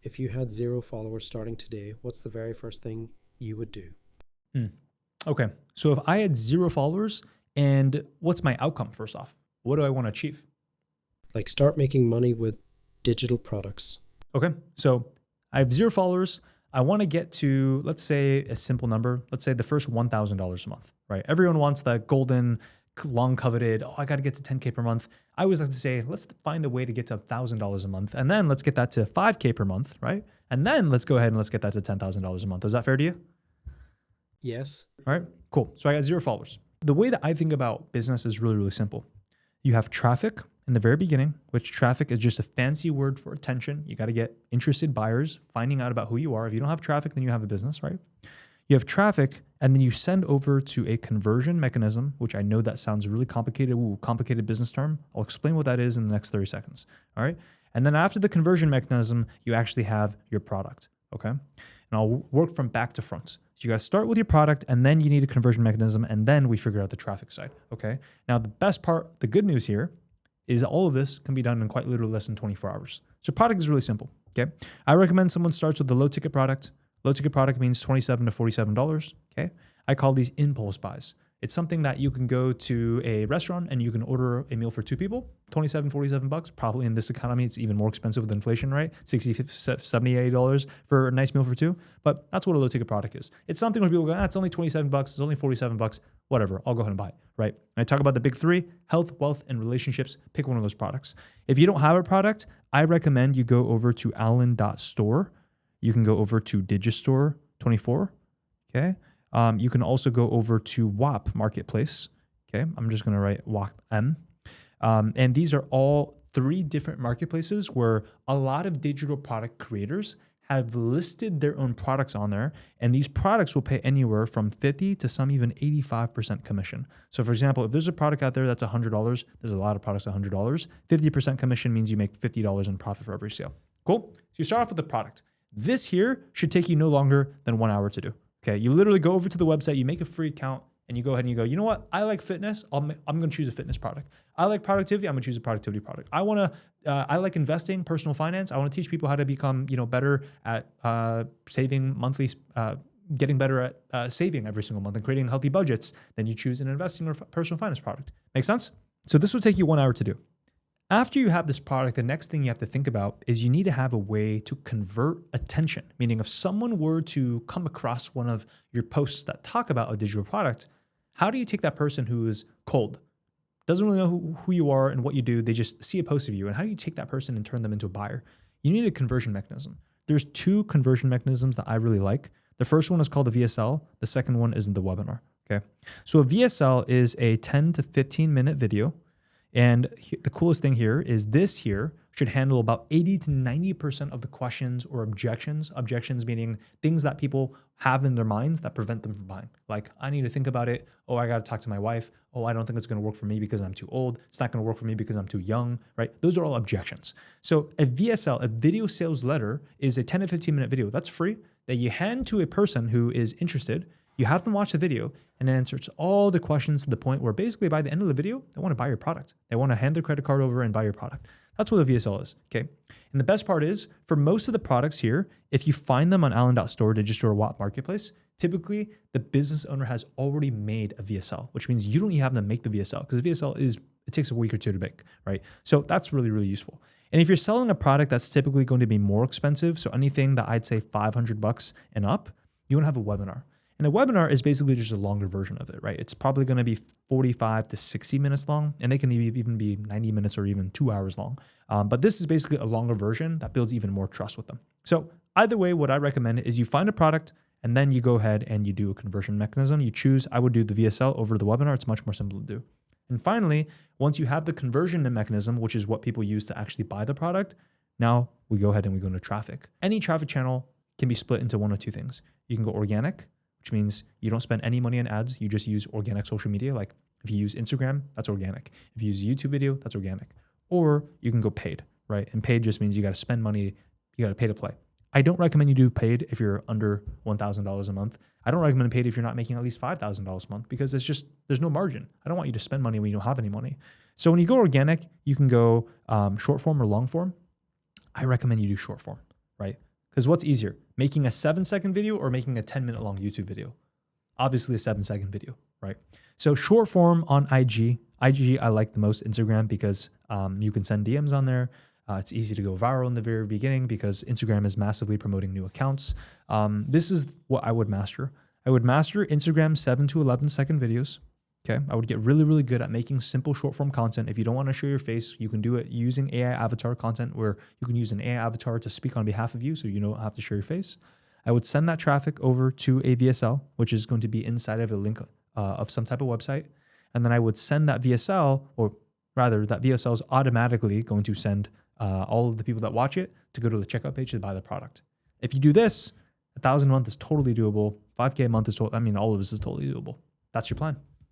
If you had 0 followers starting today, what's the very first thing you would do? Okay. So if I had 0 followers, and what's my outcome first off? What do I want to achieve? Like start making money with digital products. Okay. So I have 0 followers. I want to get to, let's say, a simple number. Let's say the first $1,000 a month, right? Everyone wants that golden, long coveted, oh, I got to get to 10K per month. I always like to say, let's find a way to get to $1,000 a month. And then let's get that to 5K per month, right? And then let's go ahead and let's get that to $10,000 a month. Is that fair to you? Yes. All right, cool. So I got 0 followers. The way that I think about business is really, really simple. You have traffic in the very beginning, which traffic is just a fancy word for attention. You got to get interested buyers finding out about who you are. If you don't have traffic, then you have a business, right? You have traffic, and then you send over to a conversion mechanism, which I know that sounds really complicated. Ooh, complicated business term. I'll explain what that is in the next 30 seconds. All right. And then after the conversion mechanism, you actually have your product. Okay. And I'll work from back to front. So you got to start with your product, and then you need a conversion mechanism, and then we figure out the traffic side. Okay. Now, the best part, the good news here, is that all of this can be done in quite literally less than 24 hours. So product is really simple. Okay. I recommend someone starts with the low ticket product. Low ticket product means $27 to $47. Okay. I call these impulse buys. It's something that you can go to a restaurant and you can order a meal for 2 people, $27, $47. Probably in this economy, it's even more expensive with inflation, right? $60, $70, $80 for a nice meal for 2. But that's what a low ticket product is. It's something where people go, it's only $27, it's only $47, whatever, I'll go ahead and buy it, right? And I talk about the big 3, health, wealth, and relationships. Pick one of those products. If you don't have a product, I recommend you go over to Allen.store. You can go over to Digistore24, okay? You can also go over to WAP Marketplace. Okay, I'm just going to write WAP M. And these are all 3 different marketplaces where a lot of digital product creators have listed their own products on there. And these products will pay anywhere from 50 to some even 85% commission. So for example, if there's a product out there that's $100, there's a lot of products at $100, 50% commission means you make $50 in profit for every sale. Cool. So you start off with the product. This here should take you no longer than 1 hour to do. Okay, you literally go over to the website, you make a free account, and you go ahead and you go, you know what? I like fitness. I'm going to choose a fitness product. I like productivity. I'm going to choose a productivity product. I like investing, personal finance. I want to teach people how to become, better at saving monthly, getting better at saving every single month and creating healthy budgets. Then you choose an investing or personal finance product. Make sense? So this will take you 1 hour to do. After you have this product, the next thing you have to think about is you need to have a way to convert attention. Meaning if someone were to come across one of your posts that talk about a digital product, how do you take that person who is cold, doesn't really know who you are and what you do, they just see a post of you, and how do you take that person and turn them into a buyer? You need a conversion mechanism. There's 2 conversion mechanisms that I really like. The first one is called the VSL. The second one is the webinar, okay? So a VSL is a 10 to 15 minute video. And the coolest thing here is this here should handle about 80 to 90% of the questions or objections. Objections meaning things that people have in their minds that prevent them from buying. Like, I need to think about it. Oh, I got to talk to my wife. Oh, I don't think it's going to work for me because I'm too old. It's not going to work for me because I'm too young, right? Those are all objections. So a VSL, a video sales letter, is a 10 to 15 minute video. That's free that you hand to a person who is interested. You have them watch the video and answers all the questions to the point where basically by the end of the video, they want to buy your product. They want to hand their credit card over and buy your product. That's what a VSL is, okay? And the best part is, for most of the products here, if you find them on Allen.store, Digistore, WAP Marketplace, typically the business owner has already made a VSL, which means you don't even have them make the VSL because the VSL it takes a week or 2 to make, right? So that's really, really useful. And if you're selling a product that's typically going to be more expensive, so anything that I'd say $500 and up, you want to have a webinar. And a webinar is basically just a longer version of it, right? It's probably going to be 45 to 60 minutes long, and they can even be 90 minutes or even 2 hours long. But this is basically a longer version that builds even more trust with them. So either way, what I recommend is you find a product and then you go ahead and you do a conversion mechanism. You choose, I would do the VSL over the webinar. It's much more simple to do. And finally, once you have the conversion mechanism, which is what people use to actually buy the product, now we go ahead and we go into traffic. Any traffic channel can be split into 1 or 2 things. You can go organic, which means you don't spend any money on ads. You just use organic social media. Like if you use Instagram, that's organic. If you use a YouTube video, that's organic. Or you can go paid, right? And paid just means you got to spend money. You got to pay to play. I don't recommend you do paid if you're under $1,000 a month. I don't recommend paid if you're not making at least $5,000 a month because there's no margin. I don't want you to spend money when you don't have any money. So when you go organic, you can go short form or long form. I recommend you do short form, right? Because what's easier, making a 7-second video or making a 10-minute long YouTube video? Obviously a 7-second video, right? So short form on IG I like the most. Instagram because you can send DMs on there. It's easy to go viral in the very beginning because Instagram is massively promoting new accounts. This is what I would master. I would master Instagram 7 to 11 second videos. Okay, I would get really, really good at making simple short form content. If you don't want to show your face, you can do it using AI avatar content where you can use an AI avatar to speak on behalf of you so you don't have to show your face. I would send that traffic over to a VSL, which is going to be inside of a link of some type of website. And then I would send that VSL, or rather that VSL is automatically going to send all of the people that watch it to go to the checkout page to buy the product. If you do this, 1,000 a month is totally doable. 5K a month is all of this is totally doable. That's your plan.